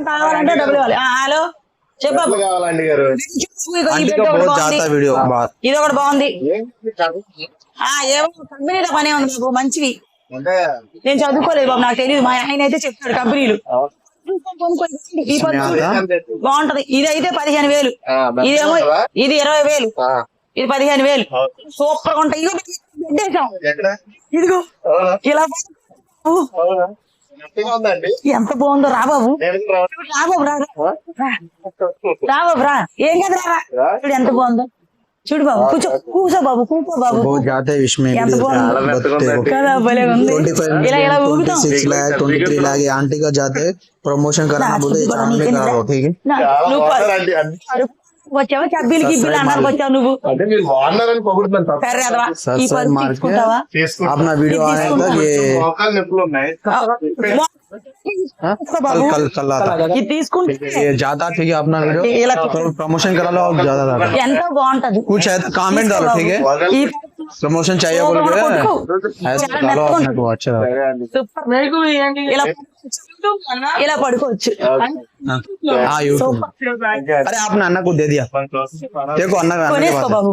కావాలంటే డబ్బులు ఇవ్వాలి. హలో చెప్పు ఇది ఒకటి బాగుంది. ఏమో కంపెనీలో పనే ఉంది బాబు మంచివి. నేను చదువుకోలేదు బాబు, నాకు తెలియదు. మా ఆయన అయితే చెప్తాడు కంపెనీలు. బాగుంటది. ఇది అయితే 15,000, ఇదేమో ఇది 20,000, ఇది 15,000. సూపర్ గా ఉంటాయి. ఇదిగో ఇలా ఎంత బాగుందో. రా బాబు రా ఏం కదా రా. చూడు ఎంత బాగుందో. చూడు బాబు కూర్చో బాబు, కూకో బాబు. ఎంత బాగుంది కదా, భలే ఉంది. ఇలా ఇలా ఊగుతాం. 6 लाख 23 लाख आंटी का जाते प्रमोशन कराना बोलते करा ठीक है। వచ్చావా చబ్బీలు గిబ్బీలు అన్నారు, వచ్చావు నువ్వు. अपना वीडियो आने तक ये कल आता తీసుకుంటే ज्यादा ठीक है। अपना वीडियो प्रमोशन करा लो और ज्यादा ఎంతో బాగుంటది. कुछ है तो कमेंट डालो ठीक है। प्रमोशन चाहिए बोल के ऐसे डालो अपने को अच्छा। ఇలా పడుకోవచ్చు. हाँ यूट्यूब। अरे आपने अन्ना को दे दिया, देखो अन्ना బాబు.